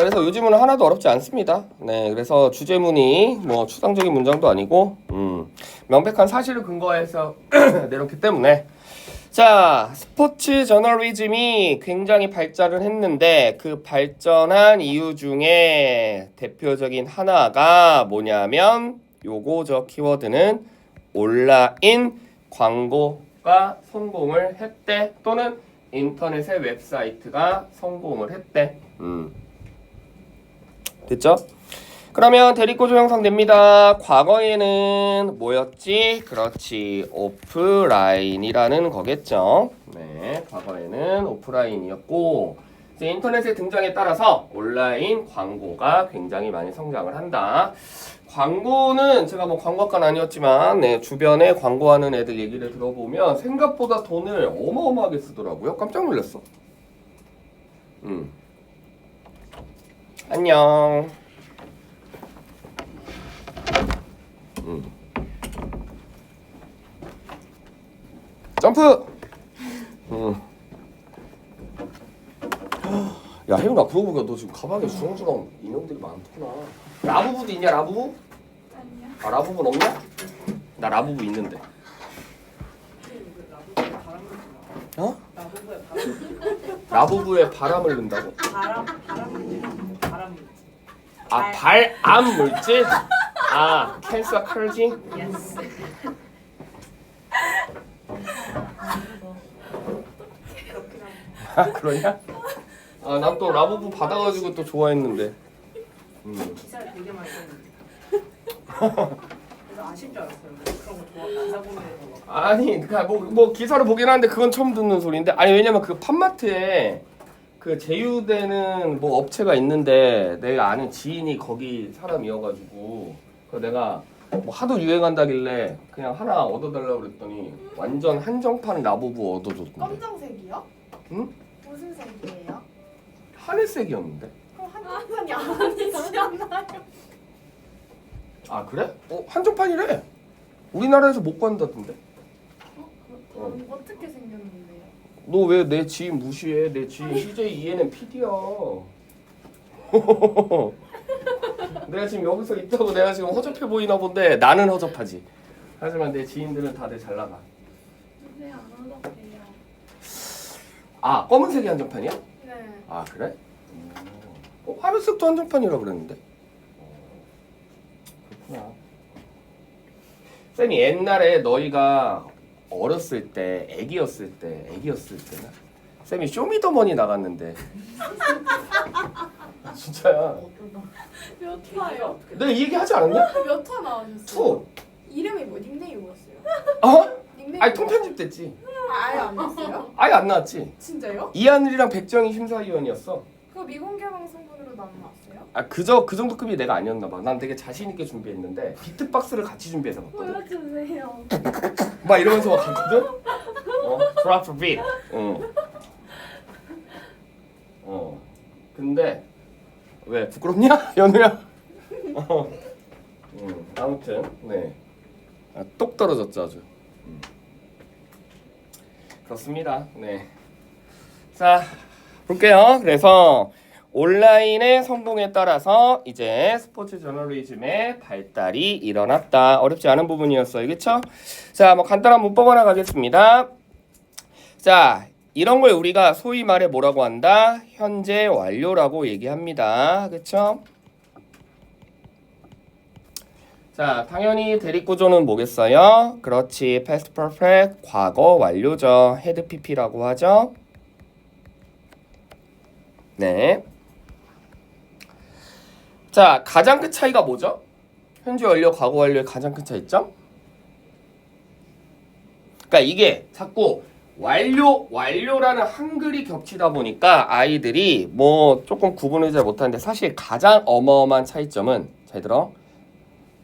그래서 요즘은 하나도 어렵지 않습니다. 네, 그래서 주제문이 뭐 추상적인 문장도 아니고 명백한 사실을 근거해서 내놓기 때문에 자, 스포츠 저널리즘이 굉장히 발전을 했는데 그 발전한 이유 중에 대표적인 하나가 뭐냐면 요거 키워드는 온라인 광고가 성공을 했대 또는 인터넷의 웹사이트가 성공을 했대. 됐죠? 그러면 대립구조 형성됩니다. 과거에는 뭐였지? 그렇지, 오프라인이라는 거겠죠. 네, 과거에는 오프라인이었고 이제 인터넷의 등장에 따라서 온라인 광고가 굉장히 많이 성장을 한다. 광고는 제가 뭐 광고학과는 아니었지만 네, 주변에 광고하는 애들 얘기를 들어보면 생각보다 돈을 어마어마하게 쓰더라고요. 깜짝 놀랐어. 안녕. 점프! 야, 혜윤아, 그러고 보니까 너 지금 가방에 주렁주렁 인형들이 많구나. 라부부도 있냐, 라부부? 아니요. 아, 라부부는 없냐? 나 라부부 있는데. 어? 라부부에 바람을 넣는다고? 바람. 아, 발암 물질? 아, 캔서 컬지? 예스. 아, 그러냐? 아, 난 또 라부부 받아가지고 또 좋아했는데. 기사를 되게 많이 썼는데. 그래서 아실 줄 알았어요. 그런 거 좋아. 기사 보는 거. 아니, 그러니까 뭐 기사를 보긴 하는데 그건 처음 듣는 소리인데, 아니 왜냐면 그 팜마트에 그 제휴되는 뭐 업체가 있는데 내가 아는 지인이 거기 사람이어가지고 그 내가 뭐 하도 유행한다길래 그냥 하나 얻어달라고 그랬더니 완전 한정판 라부부 얻어줬던데. 검정색이요? 응? 무슨 색이에요? 하늘색이었는데. 그럼 한정판이 아니지 않나요? 아 그래? 한정판이래. 우리나라에서 못 구한다던데. 어떻게 생겼는데요? 너 왜 내 지인 무시해? 내 지인 CJ ENM PD야. 내가 지금 여기서 있다고 내가 지금 허접해 보이나 본데 나는 허접하지. 하지만 내 지인들은 다들 잘 나가. 네, 안 어렵대요. 아, 검은색이 한정판이야? 네. 아 그래? 하늘색도 한정판이라 그랬는데. 그렇구나. 쌤이 옛날에 너희가 어렸을 때, 애기였을 때나 쌤이 쇼미더머니 나갔는데. 진짜야. 몇 화요? 내가 이 얘기 하지 않았냐? 몇 화 나오셨어요? 투. 이름이 뭐 닉네임이 뭐였어요? 어? 닉네임 아니 통편집 됐지. 아예 안 했어요? 아예 안 나왔지. 진짜요? 이하늘이랑 백정희 심사위원이었어. 그거 미공개 방송분으로도 안 나왔어요? 아 그저 그 정도 급이 내가 아니었나 봐. 난 되게 자신 있게 준비했는데 비트박스를 같이 준비해서 갔거든. 보여주세요. 막 이러면서 막 갔거든. drop a beat. 근데 왜 부끄럽냐, 연우야? 아무튼 네. 똑 떨어졌죠 아주. 그렇습니다. 네. 자 볼게요. 그래서 온라인의 성공에 따라서 이제 스포츠 저널리즘의 발달이 일어났다. 어렵지 않은 부분이었어요. 그렇죠? 자, 뭐 간단한 문법 하나 가겠습니다. 자, 이런 걸 우리가 소위 말해 뭐라고 한다? 현재 완료라고 얘기합니다. 그렇죠? 자, 당연히 대립구조는 뭐겠어요? 그렇지, past perfect, 과거 완료죠. had pp라고 하죠. 네. 자, 가장 큰 차이가 뭐죠? 현재 완료, 과거 완료의 가장 큰 차이점? 그러니까 이게 자꾸 완료라는 한글이 겹치다 보니까 아이들이 뭐 조금 구분을 잘 못하는데 사실 가장 어마어마한 차이점은 잘 들어.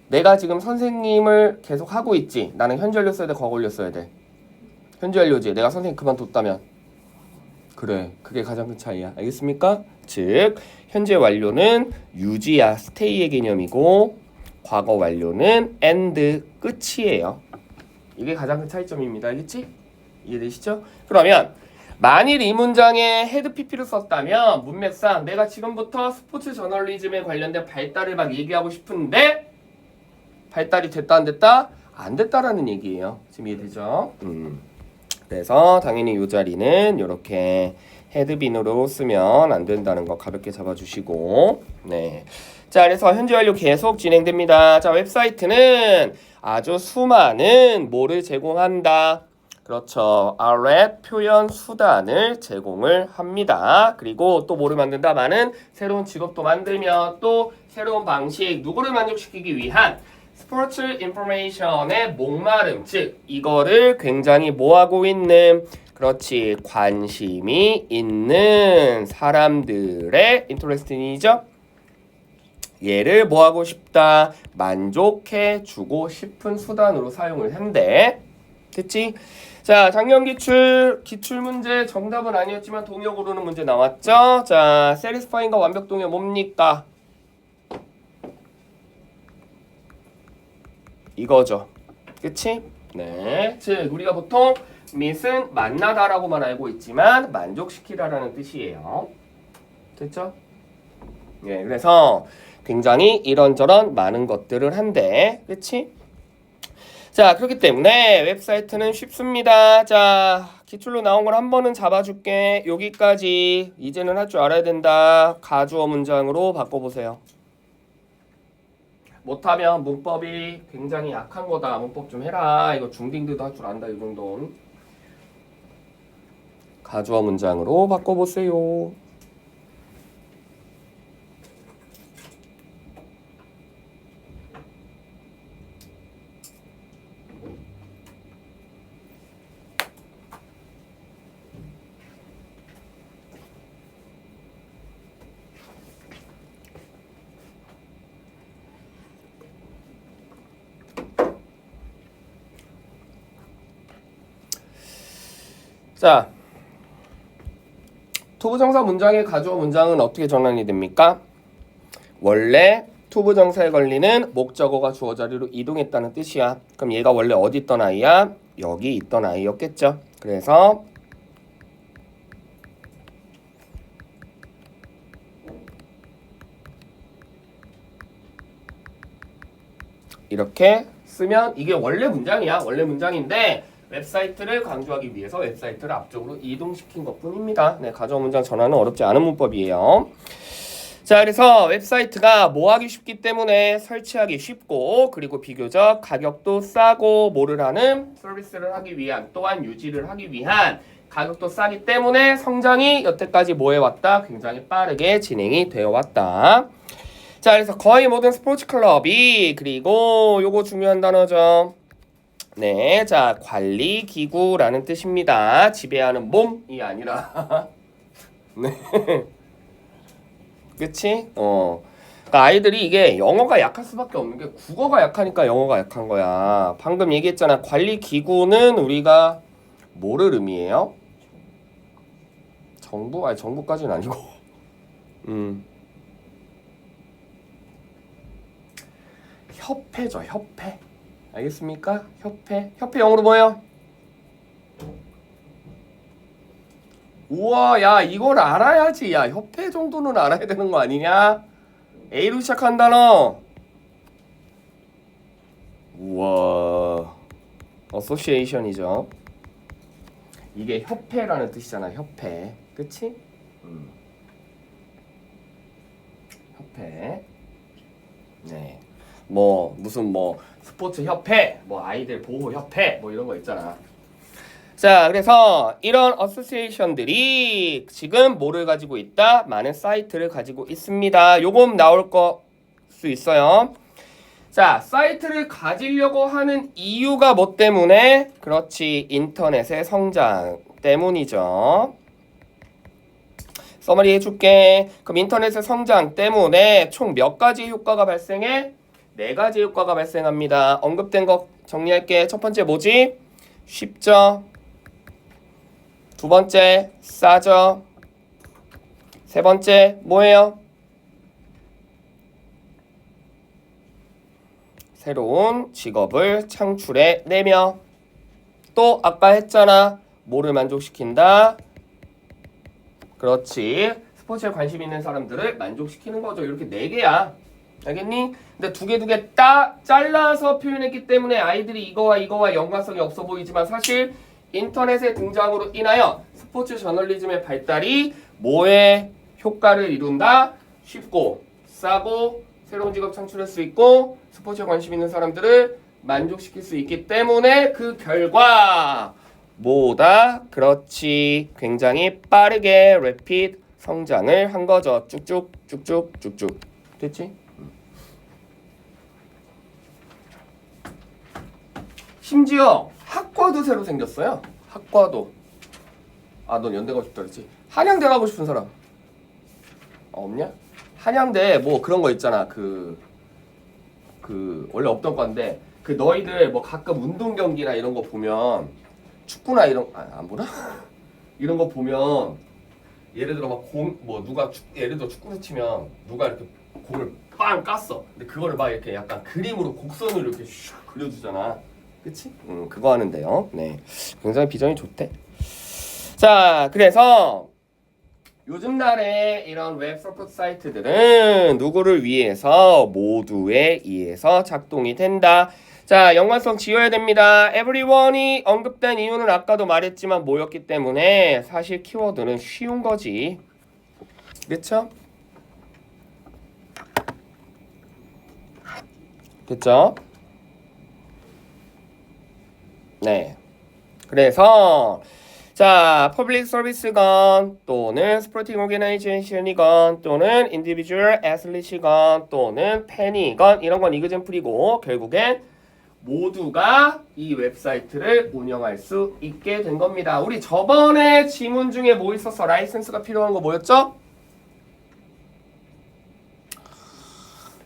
내가 지금 선생님을 계속 하고 있지. 나는 현재 완료 써야 돼, 과거 완료 써야 돼. 현재 완료지. 내가 선생님 그만뒀다면. 그래, 그게 가장 큰 차이야. 알겠습니까? 즉, 현재 완료는 유지야, 스테이의 개념이고 과거 완료는 end, 끝이에요. 이게 가장 큰 차이점입니다. 알겠지? 이해되시죠? 그러면 만일 이 문장에 헤드 PP를 썼다면 문맥상 내가 지금부터 스포츠 저널리즘에 관련된 발달을 막 얘기하고 싶은데 발달이 됐다 안 됐다? 안 됐다라는 얘기예요. 지금 이해되죠? 그래서 당연히 이 자리는 이렇게 헤드빈으로 쓰면 안 된다는 거 가볍게 잡아주시고 네. 자, 그래서 현재 완료 계속 진행됩니다. 자, 웹사이트는 아주 수많은 뭐를 제공한다. 그렇죠. array 표현 수단을 제공을 합니다. 그리고 또 뭐를 만든다? 많은 새로운 직업도 만들며 또 새로운 방식 누구를 만족시키기 위한 스포츠 인포메이션의 목마름, 즉 이거를 굉장히 뭐하고 있는 그렇지 관심이 있는 사람들의 인터레스팅이죠. 얘를 뭐하고 싶다 만족해 주고 싶은 수단으로 사용을 한대. 됐지? 자, 작년 기출 문제 정답은 아니었지만 동역으로는 문제 나왔죠. 자, satisfying과 완벽 동역 뭡니까? 이거죠. 그치? 네. 즉 우리가 보통 meet은 만나다라고만 알고 있지만 만족시키다라는 뜻이에요. 됐죠? 예, 그래서 굉장히 이런저런 많은 것들을 한대. 그치? 자, 그렇기 때문에 웹사이트는 쉽습니다. 자, 기출로 나온 걸 한 번은 잡아줄게. 여기까지 이제는 할 줄 알아야 된다. 가주어 문장으로 바꿔보세요. 못하면 문법이 굉장히 약한 거다. 문법 좀 해라. 이거 중딩들도 할 줄 안다. 이 정도는. 가주어 문장으로 바꿔보세요. 자, 투부정사 문장의 가주어 문장은 어떻게 전환이 됩니까? 원래 투부정사에 걸리는 목적어가 주어 자리로 이동했다는 뜻이야. 그럼 얘가 원래 어디 있던 아이야? 여기 있던 아이였겠죠. 그래서 이렇게 쓰면 이게 원래 문장이야. 원래 문장인데 웹사이트를 강조하기 위해서 웹사이트를 앞쪽으로 이동시킨 것뿐입니다. 네, 가주어 문장 전환은 어렵지 않은 문법이에요. 자, 그래서 웹사이트가 뭐 하기 쉽기 때문에 설치하기 쉽고 그리고 비교적 가격도 싸고 뭐를 하는 서비스를 하기 위한 또한 유지를 하기 위한 가격도 싸기 때문에 성장이 여태까지 뭐 해왔다? 굉장히 빠르게 진행이 되어 왔다. 자, 그래서 거의 모든 스포츠 클럽이 그리고 요거 중요한 단어죠. 네, 자, 관리 기구라는 뜻입니다. 지배하는 몸이 아니라 네. 그치? 그러니까 아이들이 이게 영어가 약할 수밖에 없는 게 국어가 약하니까 영어가 약한 거야. 방금 얘기했잖아. 관리 기구는 우리가 뭐를 의미해요? 정부? 아니 정부까지는 아니고. 협회죠, 협회. 알겠습니까? 협회. 협회 영어로 뭐예요? 우와, 야, 이걸 알아야지. 야, 협회 정도는 알아야 되는 거 아니냐? A로 시작한 단어. 우와. 어소시에이션이죠. 이게 협회라는 뜻이잖아, 협회. 그치? 협회. 네. 뭐 무슨 뭐 스포츠 협회, 뭐 아이들 보호 협회, 뭐 이런 거 있잖아. 자, 그래서 이런 어소시에이션들이 지금 뭐를 가지고 있다? 많은 사이트를 가지고 있습니다. 요금 나올 거 수 있어요. 자, 사이트를 가지려고 하는 이유가 뭐 때문에? 그렇지, 인터넷의 성장 때문이죠. 서머리 해줄게. 그럼 인터넷의 성장 때문에 총 몇 가지 효과가 발생해? 4가지 효과가 발생합니다. 언급된 거 정리할게. 첫 번째 뭐지? 쉽죠? 두 번째 싸죠? 세 번째 뭐예요? 새로운 직업을 창출해내며 또 아까 했잖아. 뭐를 만족시킨다? 그렇지. 스포츠에 관심 있는 사람들을 만족시키는 거죠. 이렇게 4개야. 알겠니? 근데 두 개 딱 잘라서 표현했기 때문에 아이들이 이거와 연관성이 없어 보이지만 사실 인터넷의 등장으로 인하여 스포츠 저널리즘의 발달이 뭐에 효과를 이룬다? 쉽고 싸고 새로운 직업 창출할 수 있고 스포츠에 관심 있는 사람들을 만족시킬 수 있기 때문에 그 결과 뭐다? 그렇지. 굉장히 빠르게 래피드 성장을 한 거죠. 쭉쭉. 됐지? 심지어 학과도 새로 생겼어요. 학과도. 아, 넌 연대 가고 싶다 그랬지? 한양대 가고 싶은 사람 없냐? 한양대 뭐 그런 거 있잖아. 그 원래 없던 건데 그 너희들 뭐 가끔 운동 경기나 이런 거 보면 축구나 이런 안 보나? 이런 거 보면 예를 들어 막 누가 예를 들어 축구를 치면 누가 이렇게 공을 빵 깠어. 근데 그거를 막 이렇게 약간 그림으로 곡선으로 이렇게 슉 그려주잖아. 그치? 그거 하는데요. 네, 굉장히 비전이 좋대. 자, 그래서 요즘 날에 이런 웹 서포트 사이트들은 누구를 위해서 모두에 의해서 작동이 된다. 자, 연관성 지어야 됩니다. everyone이 언급된 이유는 아까도 말했지만 뭐였기 때문에 사실 키워드는 쉬운 거지. 그쵸? 됐죠? 네. 그래서 자, 퍼블릭 서비스건 또는 스포팅 오르가나이제이션이건 또는 인디비주얼 애슬릿이건 또는 팬이건 이런 건 이그젠플이고 결국엔 모두가 이 웹사이트를 운영할 수 있게 된 겁니다. 우리 저번에 지문 중에 뭐 있었어? 라이센스가 필요한 거 뭐였죠?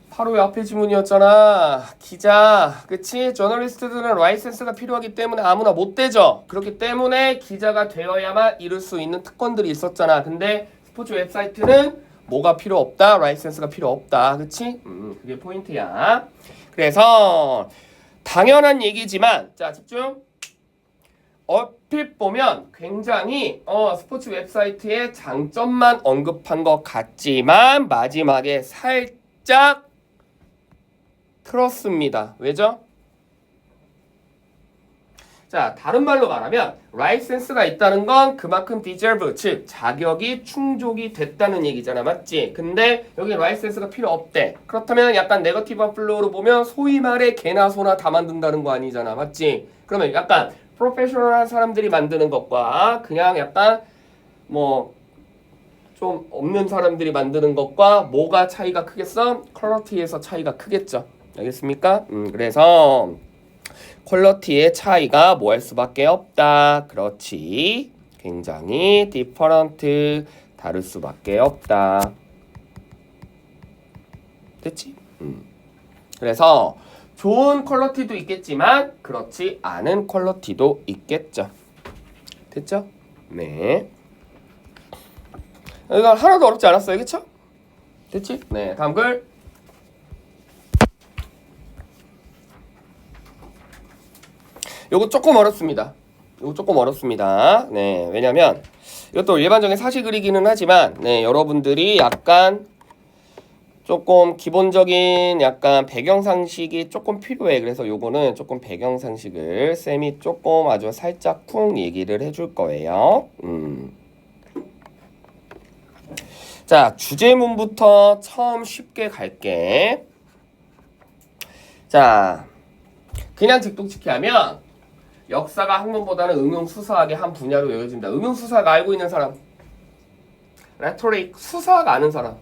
바로 앞에 지문이었잖아. 기자, 그치? 저널리스트들은 라이센스가 필요하기 때문에 아무나 못 되죠. 그렇기 때문에 기자가 되어야만 이룰 수 있는 특권들이 있었잖아. 근데 스포츠 웹사이트는 뭐가 필요 없다? 라이센스가 필요 없다. 그치? 그게 포인트야. 그래서 당연한 얘기지만 자, 집중. 얼핏 보면 굉장히 스포츠 웹사이트의 장점만 언급한 것 같지만 마지막에 살짝 그렇습니다. 왜죠? 자, 다른 말로 말하면 라이센스가 있다는 건 그만큼 deserve, 즉 자격이 충족이 됐다는 얘기잖아. 맞지? 근데 여기 라이센스가 필요 없대. 그렇다면 약간 네거티브 플로우로 보면 소위 말해 개나 소나 다 만든다는 거 아니잖아. 맞지? 그러면 약간 프로페셔널한 사람들이 만드는 것과 그냥 약간 뭐 좀 없는 사람들이 만드는 것과 뭐가 차이가 크겠어? 퀄리티에서 차이가 크겠죠. 알겠습니까? 그래서 퀄리티의 차이가 뭐 할 수밖에 없다. 그렇지. 굉장히 디퍼런트 다를 수밖에 없다. 됐지? 그래서 좋은 퀄리티도 있겠지만 그렇지 않은 퀄리티도 있겠죠. 됐죠? 네. 이건 하나도 어렵지 않았어요. 그쵸? 됐지? 네. 다음 글. 요거 조금 어렵습니다. 네, 왜냐면 이것도 일반적인 사실 그리기는 하지만 네, 여러분들이 약간 조금 기본적인 약간 배경 상식이 조금 필요해. 그래서 요거는 조금 배경 상식을 쌤이 조금 아주 살짝 쿵 얘기를 해줄 거예요. 자, 주제문부터 처음 쉽게 갈게. 자, 그냥 직독치기 하면 역사가 학문보다는 응용수사학의 한 분야로 여겨진다. 응용수사학 알고 있는 사람. 레토릭, 수사학 아는 사람.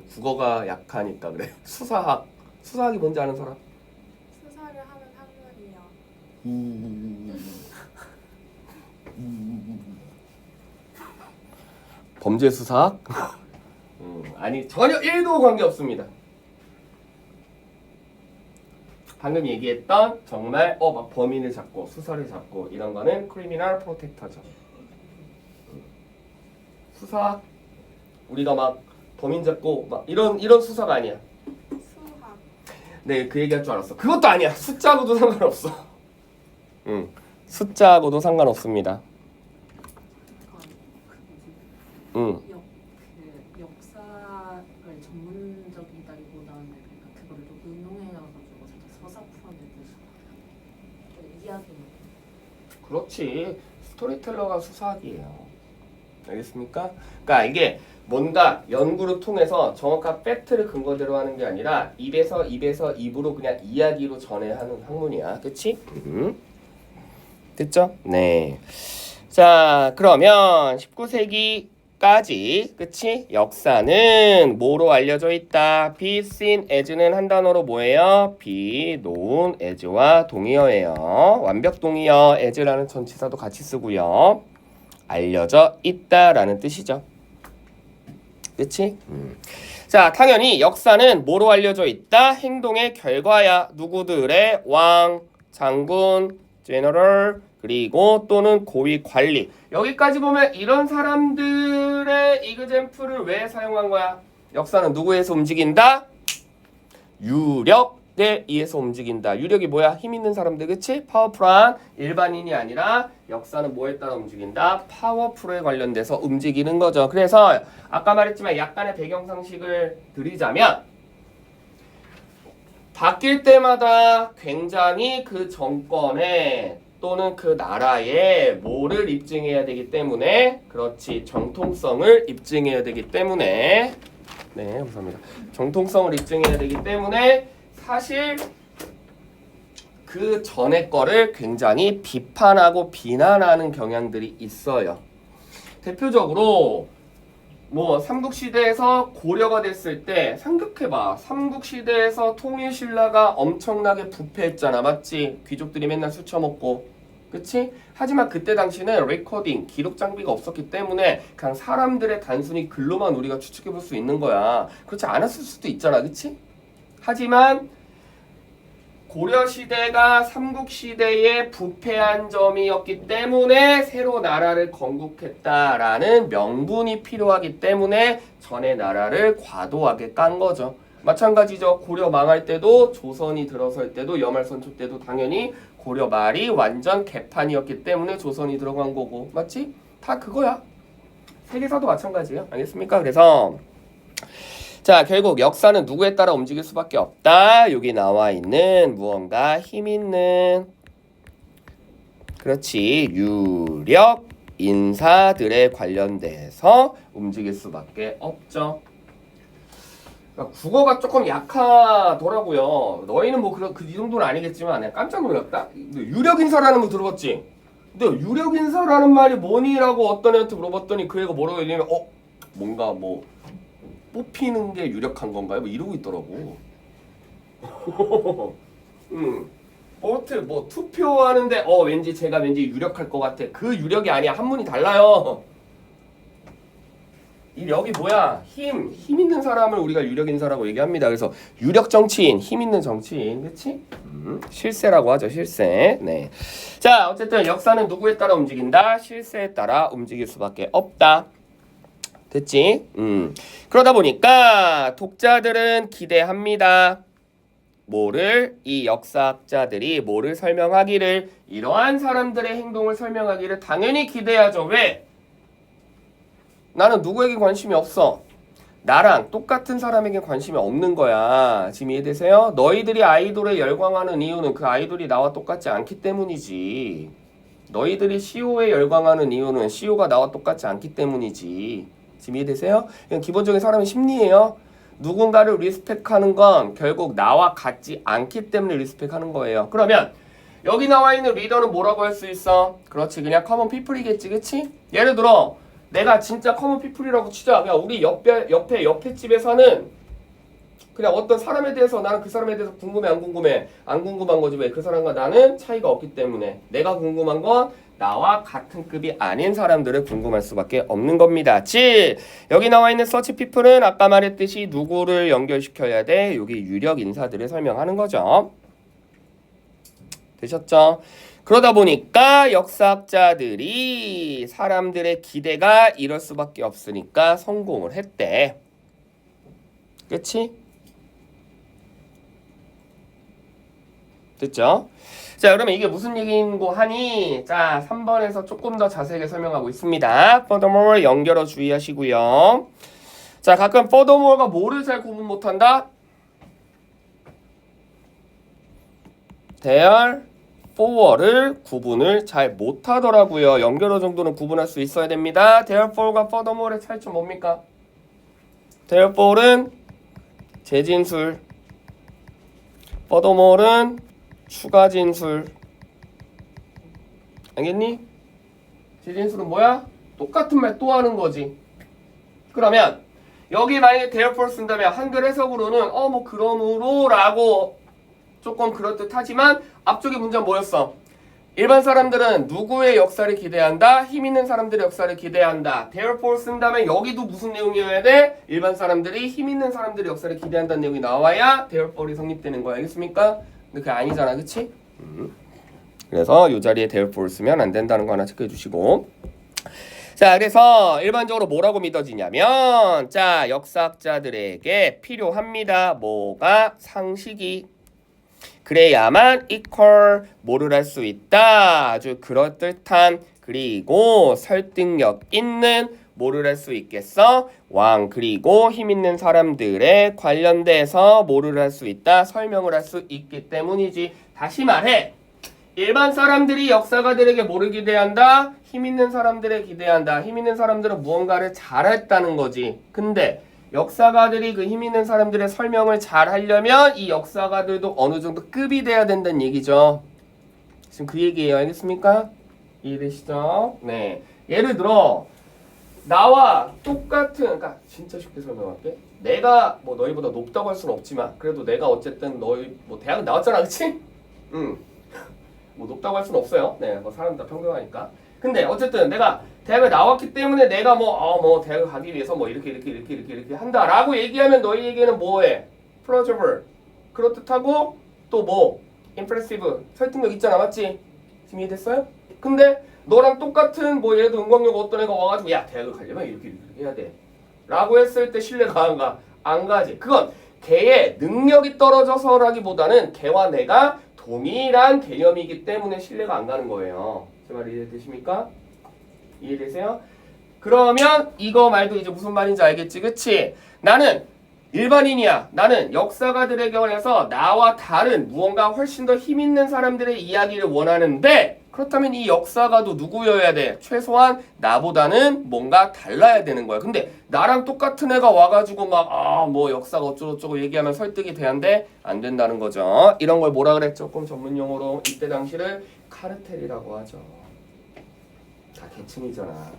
국어가 약하니까 그래. 수사학. 수사학이 뭔지 아는 사람. 수사를 하는 학문이요. 범죄 수사학? 아니, 전혀 1도 관계없습니다. 방금 얘기했던 정말 막 범인을 잡고 수사를 잡고 이런 거는 크리미널 프로텍터죠. 수사 우리가 막 범인 잡고 막 이런 수사가 아니야. 수학. 네, 그 얘기할 줄 알았어. 그것도 아니야. 숫자하고도 상관없어. 숫자하고도 상관없습니다. 그 역사를 전문적이다기보다는 그러니까 그걸 좀 응용해가지고 살짝 서사 풀어내듯이 이야기. 그렇지. 스토리텔러가 수사학이에요. 알겠습니까? 그러니까 이게 뭔가 연구를 통해서 정확한 팩트를 근거대로 하는 게 아니라 입에서 입으로 그냥 이야기로 전해야 하는 학문이야. 그치? 됐죠? 네. 자, 그러면 19세기까지 그치? 역사는 뭐로 알려져 있다? be seen as는 한 단어로 뭐예요? be known as와 동의어예요. 완벽 동의어 as라는 전치사도 같이 쓰고요. 알려져 있다라는 뜻이죠. 그치? 자, 당연히 역사는 뭐로 알려져 있다? 행동의 결과야. 누구들의? 왕, 장군, 제너럴, 그리고 또는 고위 관리. 여기까지 보면 이런 사람들의 이그젬플을 왜 사용한 거야? 역사는 누구에서 움직인다? 유력에 의해서 움직인다. 유력이 뭐야? 힘 있는 사람들, 그치? 파워풀한 일반인이 아니라 역사는 뭐에 따라 움직인다? 파워풀에 관련돼서 움직이는 거죠. 그래서 아까 말했지만 약간의 배경 상식을 드리자면 바뀔 때마다 굉장히 그 정권에 또는 그 나라에 뭐를 입증해야 되기 때문에 그렇지 정통성을 입증해야 되기 때문에 네 감사합니다. 정통성을 입증해야 되기 때문에 사실 그 전에 거를 굉장히 비판하고 비난하는 경향들이 있어요. 대표적으로 뭐 삼국시대에서 고려가 됐을 때 생각해봐. 삼국시대에서 통일신라가 엄청나게 부패했잖아. 맞지? 귀족들이 맨날 술 처먹고 그치? 하지만 그때 당시는 레코딩, 기록 장비가 없었기 때문에 그냥 사람들의 단순히 글로만 우리가 추측해 볼 수 있는 거야. 그렇지 않았을 수도 있잖아. 그치? 하지만 고려시대가 삼국시대의 부패한 점이었기 때문에 새로 나라를 건국했다라는 명분이 필요하기 때문에 전의 나라를 과도하게 깐 거죠. 마찬가지죠. 고려 망할 때도 조선이 들어설 때도 여말선초 때도 당연히 고려 말이 완전 개판이었기 때문에 조선이 들어간 거고 맞지? 다 그거야. 세계사도 마찬가지예요. 알겠습니까? 그래서 자, 결국 역사는 누구에 따라 움직일 수밖에 없다. 여기 나와 있는 무언가 힘 있는 그렇지 유력 인사들에 관련돼서 움직일 수밖에 없죠. 그러니까 국어가 조금 약하더라고요. 너희는 뭐 이 정도는 아니겠지만 내가 깜짝 놀랐다. 유력 인사라는 거 들어봤지? 근데 유력 인사라는 말이 뭐니라고 어떤 애한테 물어봤더니 그 애가 뭐라고 얘기하면 뭔가 뭐 뽑히는 게 유력한 건가요? 뭐 이러고 있더라고. 뭐 투표하는데 왠지 제가 왠지 유력할 것 같아. 그 유력이 아니야. 한문이 달라요. 이 력이 뭐야? 힘 있는 사람을 우리가 유력 인사라고 얘기합니다. 그래서 유력 정치인, 힘 있는 정치인, 그렇지? 실세라고 하죠. 실세. 네. 자, 어쨌든 역사는 누구에 따라 움직인다? 실세에 따라 움직일 수밖에 없다. 됐지? 그러다 보니까 독자들은 기대합니다. 뭐를? 이 역사학자들이 뭐를 설명하기를 이러한 사람들의 행동을 설명하기를 당연히 기대하죠. 왜? 나는 누구에게 관심이 없어. 나랑 똑같은 사람에게 관심이 없는 거야. 지금 이해되세요? 너희들이 아이돌에 열광하는 이유는 그 아이돌이 나와 똑같지 않기 때문이지. 너희들이 CEO에 열광하는 이유는 CEO가 나와 똑같지 않기 때문이지. 지금 이해되세요? 이건 기본적인 사람의 심리예요. 누군가를 리스펙하는 건 결국 나와 같지 않기 때문에 리스펙하는 거예요. 그러면 여기 나와 있는 리더는 뭐라고 할 수 있어? 그렇지, 그냥 커먼 피플이겠지, 그치? 예를 들어 내가 진짜 커먼 피플이라고 치자. 그냥 우리 옆에 집에 사는 그냥 어떤 사람에 대해서 나는 그 사람에 대해서 궁금해 안 궁금해? 안 궁금한 거지. 왜? 그 사람과 나는 차이가 없기 때문에. 내가 궁금한 건 나와 같은 급이 아닌 사람들을 궁금할 수밖에 없는 겁니다. 즉 여기 나와 있는 서치 피플은 아까 말했듯이 누구를 연결시켜야 돼? 여기 유력 인사들을 설명하는 거죠. 되셨죠? 그러다 보니까 역사학자들이 사람들의 기대가 이럴 수밖에 없으니까 성공을 했대. 그치? 됐죠? 자, 그러면 이게 무슨 얘기인고 하니? 자, 3번에서 조금 더 자세하게 설명하고 있습니다. furthermore 연결어 주의하시고요. 자, 가끔 furthermore가 뭐를 잘 구분 못한다? therefore를 구분을 잘 못하더라고요. 연결어 정도는 구분할 수 있어야 됩니다. therefore과 furthermore의 차이점 뭡니까? therefore는 재진술, furthermore는 추가 진술. 알겠니? 재진술은 뭐야? 똑같은 말 또 하는 거지. 그러면 여기 만약에 therefore 쓴다면 한글 해석으로는 뭐 그러므로 라고 조금 그럴듯하지만 앞쪽의 문장 뭐였어? 일반 사람들은 누구의 역사를 기대한다? 힘 있는 사람들의 역사를 기대한다. therefore 쓴다면 여기도 무슨 내용이어야 돼? 일반 사람들이 힘 있는 사람들의 역사를 기대한다는 내용이 나와야 therefore이 성립되는 거야. 알겠습니까? 근데 그게 아니잖아. 그치? 그래서 이 자리에 therefore 쓰면 안 된다는 거 하나 체크해 주시고. 자, 그래서 일반적으로 뭐라고 믿어지냐면 자, 역사학자들에게 필요합니다. 뭐가? 상식이. 그래야만 equal 뭐를 할 수 있다. 아주 그럴듯한 그리고 설득력 있는 뭐를 할 수 있겠어? 왕 그리고 힘 있는 사람들에 관련돼서 뭐를 할 수 있다? 설명을 할 수 있기 때문이지. 다시 말해. 일반 사람들이 역사가들에게 뭐를 기대한다? 힘 있는 사람들에 기대한다. 힘 있는 사람들은 무언가를 잘했다는 거지. 근데 역사가들이 그 힘 있는 사람들의 설명을 잘 하려면 이 역사가들도 어느 정도 급이 돼야 된다는 얘기죠. 지금 그 얘기예요. 알겠습니까? 이해되시죠? 네. 예를 들어 나와 똑같은, 그러니까 진짜 쉽게 설명할게. 내가 뭐 너희보다 높다고 할 수는 없지만 그래도 내가 어쨌든 너희 뭐 대학은 나왔잖아, 그치? 뭐 높다고 할 수는 없어요. 네, 뭐 사람 다 평등하니까. 근데 어쨌든 내가 대학을 나왔기 때문에 내가 뭐 대학을 가기 위해서 뭐 이렇게 한다라고 얘기하면 너희에게는 뭐해? plausible 그렇듯하고 또 뭐 impressive 설득력 있잖아, 맞지? 지금 이해됐어요? 근데 너랑 똑같은 뭐 예를 들어 은광역 어떤 애가 와가지고 야 대학을 가려면 이렇게 해야 돼 라고 했을 때 신뢰가 안 가? 안 가지. 그건 걔의 능력이 떨어져서라기보다는 걔와 내가 동일한 개념이기 때문에 신뢰가 안 가는 거예요. 제 말 이해되십니까? 이해되세요? 그러면 이거 말도 이제 무슨 말인지 알겠지, 그치? 나는 일반인이야. 나는 역사가들의 경우에서 나와 다른 무언가 훨씬 더 힘있는 사람들의 이야기를 원하는데 그렇다면 이 역사가도 누구여야 돼? 최소한 나보다는 뭔가 달라야 되는 거야. 근데 나랑 똑같은 애가 와가지고 막 뭐 역사가 어쩌고저쩌고 얘기하면 설득이 돼야한데 안 된다는 거죠. 이런 걸 뭐라 그래? 조금 전문 용어로 이때 당시를 카르텔이라고 하죠. 다 계층이잖아.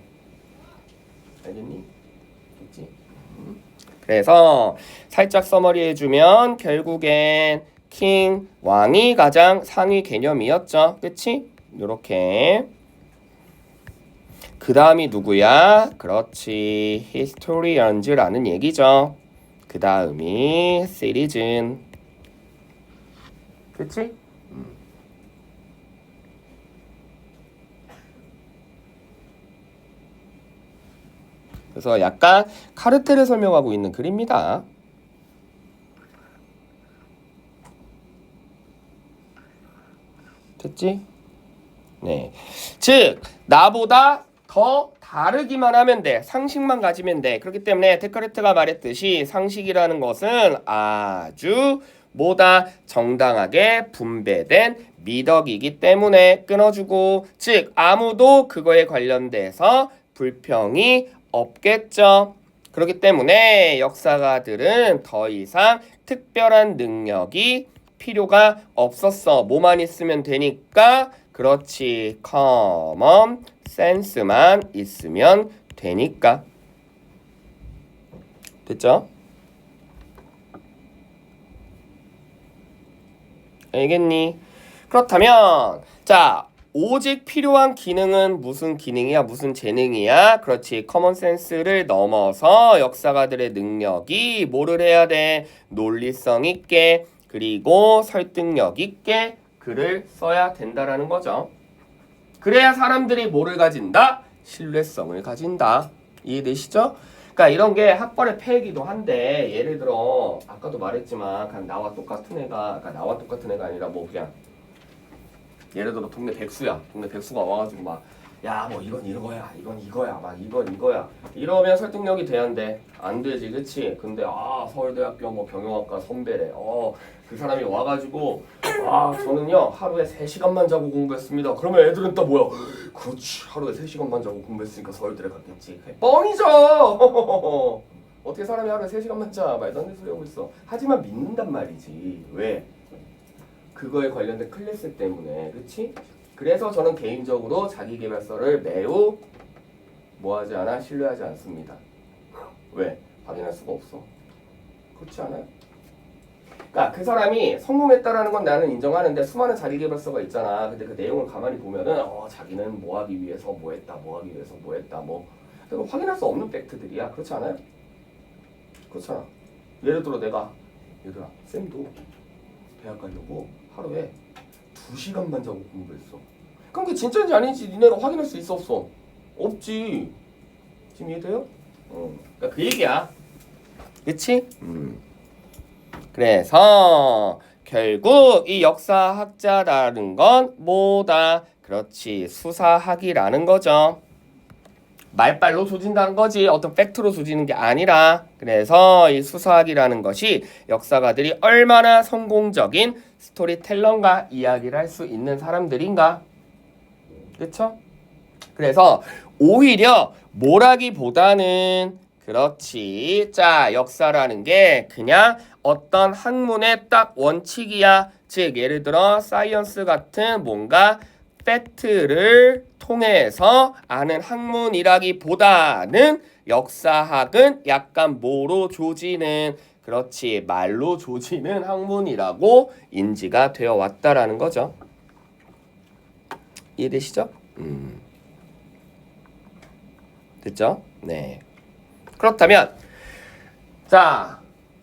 알겠니? 그치? 그래서 살짝 서머리 해주면 결국엔 킹, 왕이 가장 상위 개념이었죠. 그치? 요렇게. 그 다음이 누구야? 그렇지. historians라는 얘기죠. 그 다음이 citizen. 그치? 그래서 약간 카르텔을 설명하고 있는 글입니다. 됐지? 네. 즉, 나보다 더 다르기만 하면 돼. 상식만 가지면 돼. 그렇기 때문에 데카르트가 말했듯이 상식이라는 것은 아주 뭐다 정당하게 분배된 미덕이기 때문에 끊어주고, 즉 아무도 그거에 관련돼서 불평이 없겠죠. 그렇기 때문에 역사가들은 더 이상 특별한 능력이 필요가 없었어. 뭐만 있으면 되니까. 그렇지. common sense만 있으면 되니까. 됐죠? 알겠니? 그렇다면 자, 오직 필요한 기능은 무슨 기능이야? 무슨 재능이야? 그렇지. 커먼 센스를 넘어서 역사가들의 능력이 뭐를 해야 돼? 논리성 있게 그리고 설득력 있게 글을 써야 된다라는 거죠. 그래야 사람들이 뭐를 가진다? 신뢰성을 가진다. 이해되시죠? 그러니까 이런 게 학벌의 폐이기도 한데 예를 들어 아까도 말했지만 그냥 나와 똑같은 애가 아니라 뭐 그냥 예를 들어 동네 백수야. 동네 백수가 와가지고 막 야 뭐 이건 이거야 이건 이거야 막 이건 이거야 이러면 설득력이 돼야 안 돼? 안 되지 그치? 근데 서울대학교 뭐 경영학과 선배래 그 사람이 와가지고 저는요 하루에 3시간만 자고 공부했습니다. 그러면 애들은 또 뭐야? 그렇지 하루에 3시간만 자고 공부했으니까 서울대를 갔겠지. 뻥이죠. 어떻게 사람이 하루에 3시간만 자? 말도 안 되는 소리 하고 있어. 하지만 믿는단 말이지. 왜? 그거에 관련된 클래스 때문에 그치? 그래서 저는 개인적으로 자기계발서를 매우 뭐하지 않아? 신뢰하지 않습니다. 왜? 확인할 수가 없어. 그렇지 않아요? 그러니까 그 사람이 성공했다라는 건 나는 인정하는데 수많은 자기계발서가 있잖아. 근데 그 내용을 가만히 보면은 자기는 뭐 하기 위해서 뭐 했다 뭐 하기 위해서 뭐 했다 뭐 확인할 수 없는 팩트들이야. 그렇지 않아요? 그렇잖아. 예를 들어 얘들아 쌤도 대학 가려고 하루에 2시간만 자고 공부했어. 그럼 그게 진짜인지 아닌지 니네가 확인할 수 있어 없어? 없지. 지금 이해돼요? 그러니까 그 얘기야. 그치? 그래서 결국 이 역사학자라는 건 뭐다? 그렇지. 수사학이라는 거죠. 말빨로 조진다는 거지. 어떤 팩트로 조지는 게 아니라. 그래서 이 수사학이라는 것이 역사가들이 얼마나 성공적인 스토리텔러인가 이야기를 할 수 있는 사람들인가. 그렇죠? 그래서 오히려 뭐라기보다는 그렇지. 자, 역사라는 게 그냥 어떤 학문의 딱 원칙이야. 즉 예를 들어 사이언스 같은 뭔가 팩트를 통해서 아는 학문이라기보다는 역사학은 약간 뭐로 조지는 그렇지 말로 조지는 학문이라고 인지가 되어 왔다라는 거죠. 이해되시죠? 됐죠? 네. 그렇다면 자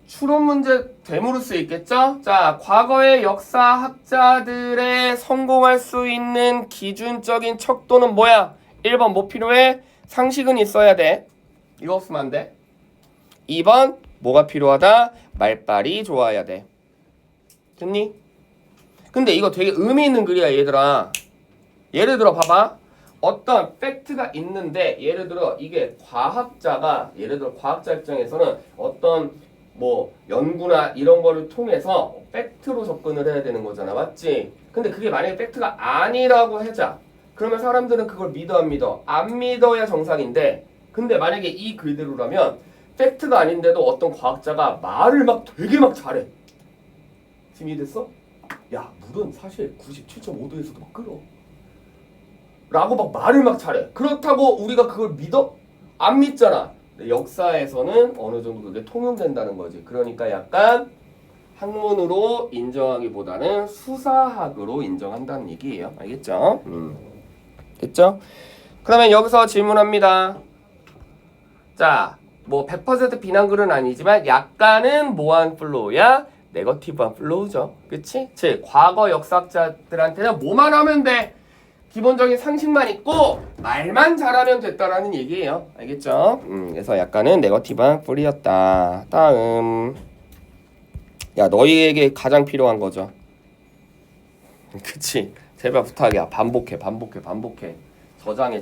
추론 문제 되물을 수 있겠죠? 자 과거의 역사학자들의 성공할 수 있는 기준적인 척도는 뭐야? 1번 뭐 필요해? 상식은 있어야 돼. 이거 없으면 안 돼. 2번 뭐가 필요하다? 말빨이 좋아야 돼. 됐니? 근데 이거 되게 의미 있는 글이야 얘들아. 예를 들어 봐봐. 어떤 팩트가 있는데 예를 들어 이게 과학자가 예를 들어 과학자 입장에서는 어떤 뭐 연구나 이런 거를 통해서 팩트로 접근을 해야 되는 거잖아. 맞지? 근데 그게 만약에 팩트가 아니라고 하자. 그러면 사람들은 그걸 믿어 안 믿어? 안 믿어야 정상인데 근데 만약에 이 글대로라면 팩트가 아닌데도 어떤 과학자가 말을 막 되게 막 잘해. 지금 이해됐어? 야 물은 사실 97.5도에서도 막 끓어. 라고 막 말을 막 잘해. 그렇다고 우리가 그걸 믿어? 안 믿잖아. 근데 역사에서는 어느 정도 그게 통용된다는 거지. 그러니까 약간 학문으로 인정하기보다는 수사학으로 인정한다는 얘기예요. 알겠죠? 됐죠? 그러면 여기서 질문합니다. 자, 뭐 100% 비난글은 아니지만 약간은 뭐한 플로우야? 네거티브한 플로우죠. 그치? 즉 과거 역사학자들한테는 뭐만 하면 돼? 기본적인 상식만 있고 말만 잘하면 됐다라는 얘기예요. 알겠죠? 그래서 약간은 네거티브한 플이었다. 다음. 야 너희에게 가장 필요한 거죠. 그치? 제발 부탁이야. 반복해. 저장해.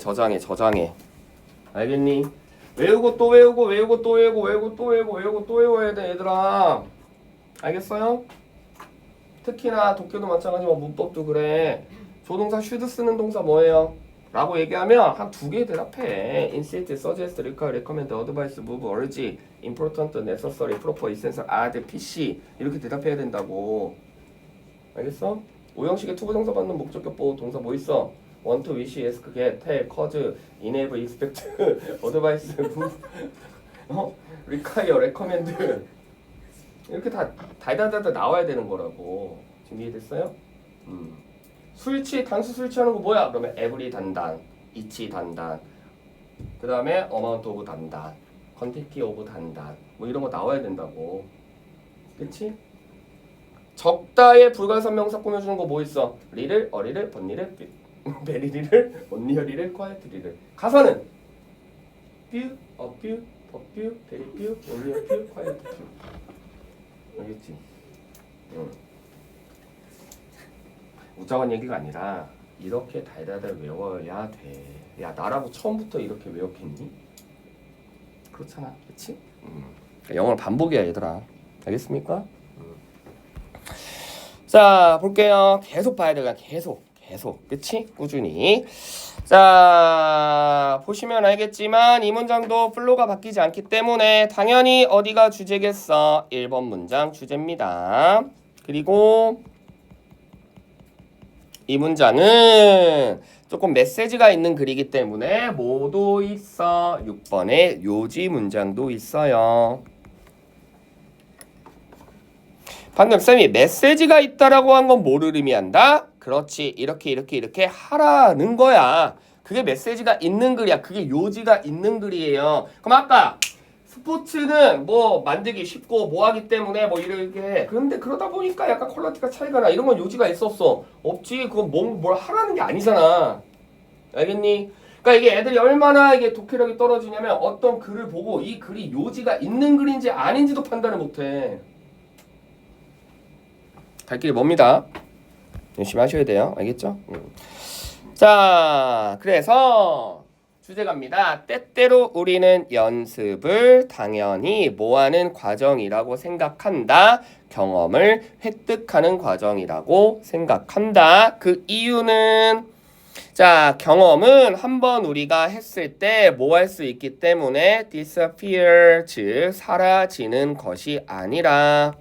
알겠니? 외우고 또 외우고 또 외워야 돼 얘들아. 알겠어요? 특히나 독해도 마찬가지고 문법도 그래. 조동사 should 쓰는 동사 뭐예요? 라고 얘기하면 한 2개 대답해. insist, suggest, require, recommend, advise, move, urge, important, necessary, proper, essential, add, pc 이렇게 대답해야 된다고. 알겠어? 오형식의 투부정사 받는 목적격보 동사 뭐 있어? want, wish, ask, get, tell, cause, enable, expect, advise, move, require, recommend 이렇게 다 달달달달 나와야 되는 거라고. 지금 이해됐어요? 술취 단수 술취하는 거 뭐야? 그러면 every 단단, each 단단, 그 다음에 amount of 단단, quantity of 단단 뭐 이런 거 나와야 된다고. 그치? 적다의 불가선명사 꾸며주는 거 뭐 있어? 리를, 어리를, 번리를, 베리리를, 언리어리를, quiet리를. 가사는 few, a few, a few, very few, only a few, quiet few. 알겠지? 웃자고 한 얘기가 아니라 이렇게 달달달 외워야 돼. 야 나라고 처음부터 이렇게 외웠겠니? 그렇잖아, 그렇지? 그러니까 영어는 반복이야 얘들아. 알겠습니까? 자 볼게요. 계속 봐야 돼. 그냥 계속 그치? 꾸준히. 자 보시면 알겠지만 이 문장도 플로가 바뀌지 않기 때문에 당연히 어디가 주제겠어? 1번 문장 주제입니다. 그리고 이 문장은 조금 메시지가 있는 글이기 때문에 뭐도 있어? 6번에 요지 문장도 있어요. 방금 쌤이 메시지가 있다라고 한 건 뭐를 의미한다? 그렇지. 이렇게 하라는 거야. 그게 메시지가 있는 글이야. 그게 요지가 있는 글이에요. 그럼 아까 스포츠는 뭐 만들기 쉽고 뭐 하기 때문에 뭐 이렇게 해. 그런데 그러다 보니까 약간 퀄리티가 차이가 나. 이런 건 요지가 있었어. 없지. 그건 뭘 하라는 게 아니잖아. 알겠니? 그러니까 이게 애들이 얼마나 이게 독해력이 떨어지냐면 어떤 글을 보고 이 글이 요지가 있는 글인지 아닌지도 판단을 못해. 갈 길이 멉니다. 열심히 하셔야 돼요. 알겠죠? 자, 그래서 주제 갑니다. 때때로 우리는 연습을 당연히 뭐하는 과정이라고 생각한다. 경험을 획득하는 과정이라고 생각한다. 그 이유는 자, 경험은 한번 우리가 했을 때 뭐 할 수 있기 때문에 disappear, 즉 사라지는 것이 아니라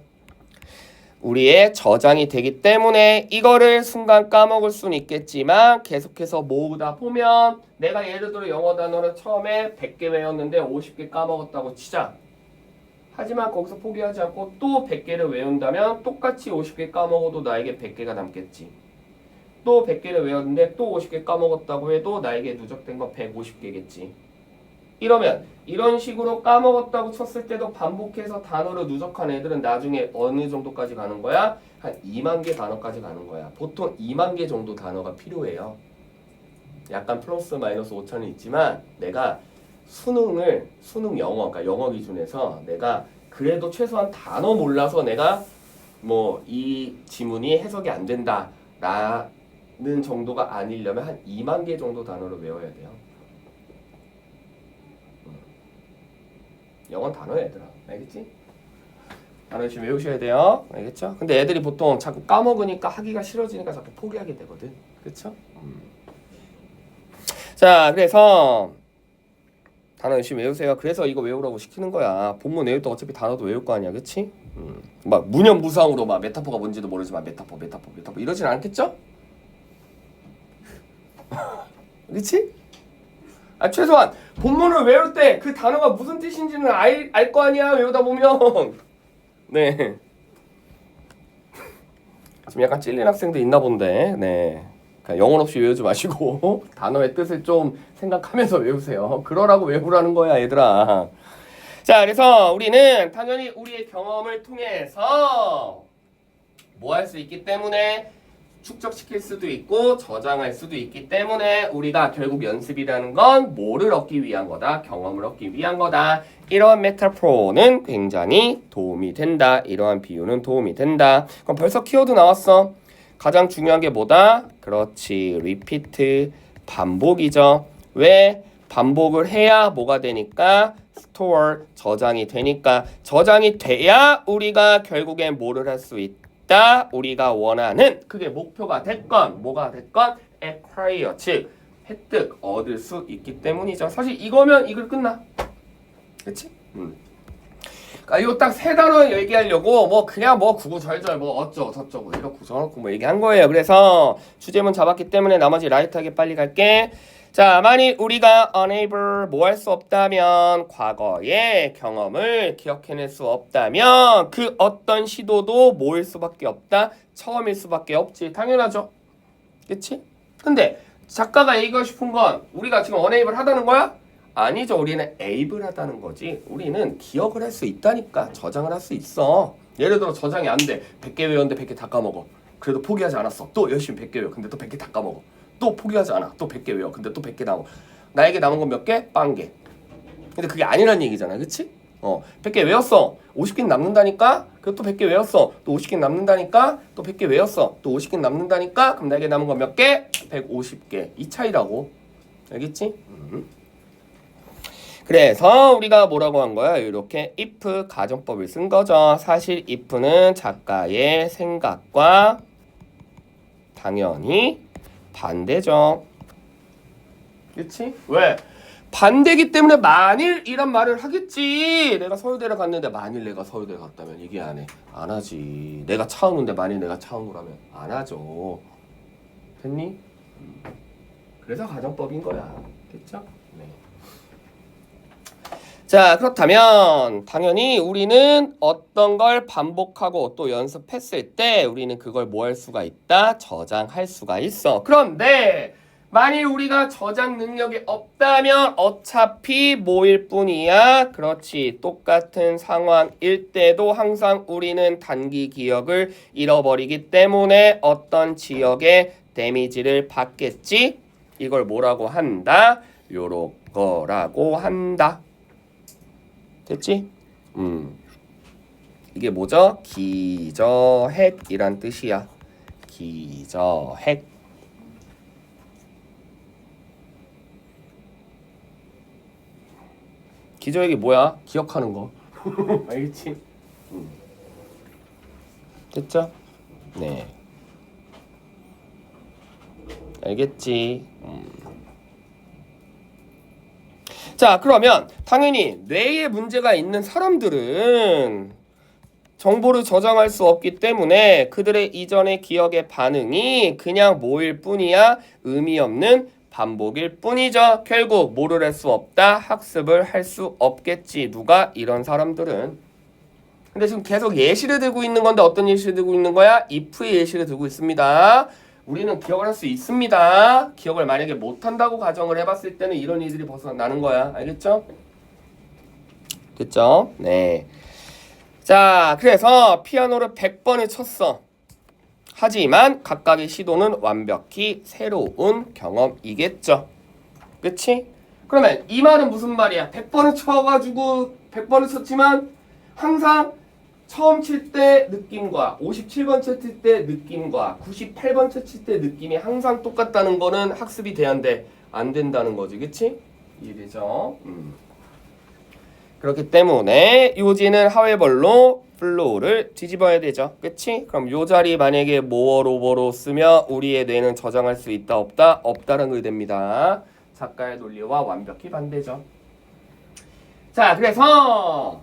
우리의 저장이 되기 때문에 이거를 순간 까먹을 수는 있겠지만 계속해서 모으다 보면 내가 예를 들어 영어 단어를 처음에 100개 외웠는데 50개 까먹었다고 치자. 하지만 거기서 포기하지 않고 또 100개를 외운다면 똑같이 50개 까먹어도 나에게 100개가 남겠지. 또 100개를 외웠는데 또 50개 까먹었다고 해도 나에게 누적된 건 150개겠지. 이러면 이런 식으로 까먹었다고 쳤을 때도 반복해서 단어를 누적한 애들은 나중에 어느 정도까지 가는 거야? 한 2만 개 단어까지 가는 거야. 보통 2만 개 정도 단어가 필요해요. 약간 플러스 마이너스 오차는 있지만 내가 수능 영어, 그러니까 영어 기준에서 내가 그래도 최소한 단어 몰라서 내가 뭐 이 지문이 해석이 안 된다 라는 정도가 아니려면 한 2만 개 정도 단어를 외워야 돼요. 영어는 단어야 얘들아. 알겠지? 단어 열심히 외우셔야 돼요. 알겠죠? 근데 애들이 보통 자꾸 까먹으니까 하기가 싫어지니까 자꾸 포기하게 되거든. 그쵸? 자, 그래서 단어 열심히 외우세요. 그래서 이거 외우라고 시키는 거야. 본문 외울 때 어차피 단어도 외울 거 아니야. 그치? 막 무념무상으로 막 메타포가 뭔지도 모르지만 메타포 이러진 않겠죠? 그치? 아, 최소한 본문을 외울 때 그 단어가 무슨 뜻인지는 알 거 아니야. 외우다 보면. 네. 지금 약간 찔린 학생도 있나 본데. 네. 그러니까 영혼 없이 외우지 마시고 단어의 뜻을 좀 생각하면서 외우세요. 그러라고 외우라는 거야, 얘들아. 자, 그래서 우리는 당연히 우리의 경험을 통해서 뭐 할 수 있기 때문에 축적시킬 수도 있고 저장할 수도 있기 때문에 우리가 결국 연습이라는 건 뭐를 얻기 위한 거다? 경험을 얻기 위한 거다. 이러한 메타포는 굉장히 도움이 된다. 이러한 비유는 도움이 된다. 그럼 벌써 키워드 나왔어. 가장 중요한 게 뭐다? 그렇지. repeat, 반복이죠. 왜? 반복을 해야 뭐가 되니까? store, 저장이 되니까. 저장이 돼야 우리가 결국엔 뭐를 할 수 있다? 우리가 원하는 그게 목표가 됐건 뭐가 됐건 acquire, 즉 획득, 얻을 수 있기 때문이죠. 사실 이거면 이 글 끝나. 그치? 그러니까 이거 딱 세 단어 얘기하려고 뭐 그냥 뭐 구구절절 뭐 어쩌고 저쩌고 이렇고 저렇고 뭐 얘기한 거예요. 그래서 주제문 잡았기 때문에 나머지 라이트하게 빨리 갈게. 자, 만일 우리가 unable 뭐 할 수 없다면 과거의 경험을 기억해낼 수 없다면 그 어떤 시도도 뭐일 수밖에 없다? 처음일 수밖에 없지. 당연하죠. 그치? 근데 작가가 얘기하고 싶은 건 우리가 지금 unable 하다는 거야? 아니죠. 우리는 able 하다는 거지. 우리는 기억을 할 수 있다니까. 저장을 할 수 있어. 예를 들어 저장이 안 돼. 100개 외웠는데 100개 다 까먹어. 그래도 포기하지 않았어. 또 열심히 100개 외워. 근데 또 100개 다 까먹어. 또 포기하지 않아. 또 100개 외워. 근데 또 100개 남아. 나에게 남은 건 몇 개? 0개. 근데 그게 아니란 얘기잖아. 그치? 100개 외웠어. 50개 남는다니까? 그것도 100개 외웠어. 또 50개 남는다니까? 또 100개 외웠어. 또 50개 남는다니까? 그럼 나에게 남은 건 몇 개? 150개. 이 차이라고. 알겠지? 그래서 우리가 뭐라고 한 거야? 이렇게 if 가정법을 쓴 거죠. 사실 if는 작가의 생각과 당연히 반대죠. 그치? 왜? 반대기 때문에 만일 이란 말을 하겠지. 내가 서울대를 갔는데 만일 내가 서울대 갔다면 얘기 안 해. 안 하지. 내가 차은우인데 만일 내가 차은우라면 안 하죠. 됐니? 그래서 가정법인 거야. 됐죠? 네. 자, 그렇다면 당연히 우리는 어떤 걸 반복하고 또 연습했을 때 우리는 그걸 뭐 할 수가 있다? 저장할 수가 있어. 그런데 만일 우리가 저장 능력이 없다면 어차피 뭐일 뿐이야? 그렇지. 똑같은 상황일 때도 항상 우리는 단기 기억을 잃어버리기 때문에 어떤 지역에 데미지를 받겠지? 이걸 뭐라고 한다? 요런 거라고 한다. 됐지? 이게 뭐죠? 기저핵이란 뜻이야. 기저핵. 기저핵이 뭐야? 기억하는 거. 알겠지? 됐죠? 네. 알겠지? 자, 그러면 당연히 뇌에 문제가 있는 사람들은 정보를 저장할 수 없기 때문에 그들의 이전의 기억의 반응이 그냥 뭐일 뿐이야? 의미 없는 반복일 뿐이죠. 결국 뭐를 할 수 없다? 학습을 할 수 없겠지. 누가? 이런 사람들은. 근데 지금 계속 예시를 들고 있는 건데 어떤 예시를 들고 있는 거야? if의 예시를 들고 있습니다. 우리는 기억을 할 수 있습니다. 기억을 만약에 못한다고 가정을 해봤을 때는 이런 일들이 벗어나는 거야. 알겠죠? 됐죠? 네. 자, 그래서 피아노를 100번을 쳤어. 하지만 각각의 시도는 완벽히 새로운 경험이겠죠. 그치? 그러면 이 말은 무슨 말이야? 100번을 쳐가지고 100번을 쳤지만 항상 처음 칠 때 느낌과 57번 칠 때 느낌과 98번 칠 때 느낌이 항상 똑같다는 거는 학습이 돼야한데 안 된다는 거지. 그치? 이해되죠? 그렇기 때문에 요지는 하웨벌로 플로우를 뒤집어야 되죠. 그치? 그럼 요 자리 만약에 모어 로버로 쓰면 우리의 뇌는 저장할 수 있다 없다? 없다는 의대입니다. 작가의 논리와 완벽히 반대죠. 자, 그래서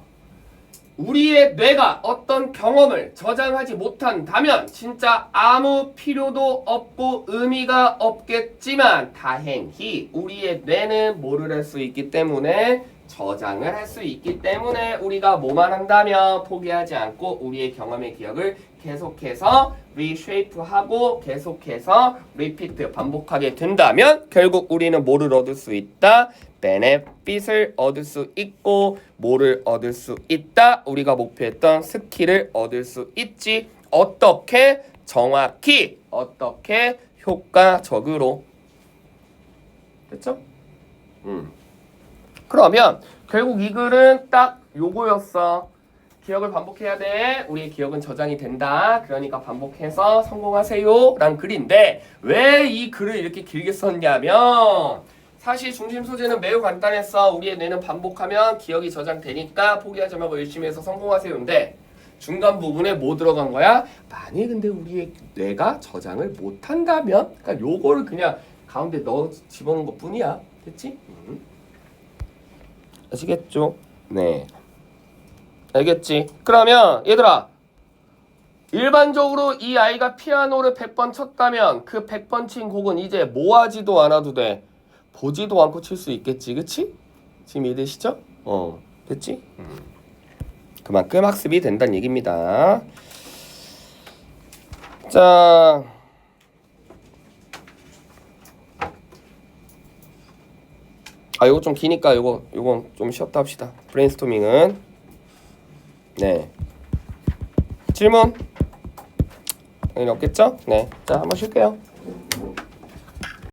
우리의 뇌가 어떤 경험을 저장하지 못한다면 진짜 아무 필요도 없고 의미가 없겠지만 다행히 우리의 뇌는 뭐를 할 수 있기 때문에 저장을 할 수 있기 때문에 우리가 뭐만 한다면 포기하지 않고 우리의 경험의 기억을 계속해서 리쉐이프하고 계속해서 리피트 반복하게 된다면 결국 우리는 뭐를 얻을 수 있다? 베네핏을 얻을 수 있고 뭐를 얻을 수 있다? 우리가 목표했던 스킬을 얻을 수 있지. 어떻게? 정확히 어떻게? 효과적으로. 됐죠? 그러면 결국 이 글은 딱 요거였어. 기억을 반복해야 돼. 우리의 기억은 저장이 된다. 그러니까 반복해서 성공하세요 라는 글인데 왜 이 글을 이렇게 길게 썼냐면 사실 중심 소재는 매우 간단했어. 우리의 뇌는 반복하면 기억이 저장되니까 포기하지 말고 열심히 해서 성공하세요인데 중간 부분에 뭐 들어간 거야? 만일 근데 우리의 뇌가 저장을 못한다면 그러니까 요거를 그냥 가운데 넣어 집어넣은 것 뿐이야. 됐지? 아시겠죠? 네. 알겠지? 그러면 얘들아 일반적으로 이 아이가 피아노를 100번 쳤다면 그 100번 친 곡은 이제 모아지도 않아도 돼. 보지도 않고 칠 수 있겠지. 그치? 지금 이해되시죠? 됐지? 그만큼 학습이 된다는 얘기입니다. 자, 요거 좀 기니까 요건 좀 쉬었다 합시다. 브레인스토밍은. 네. 질문? 당연히 없겠죠? 네. 자, 한번 쉴게요.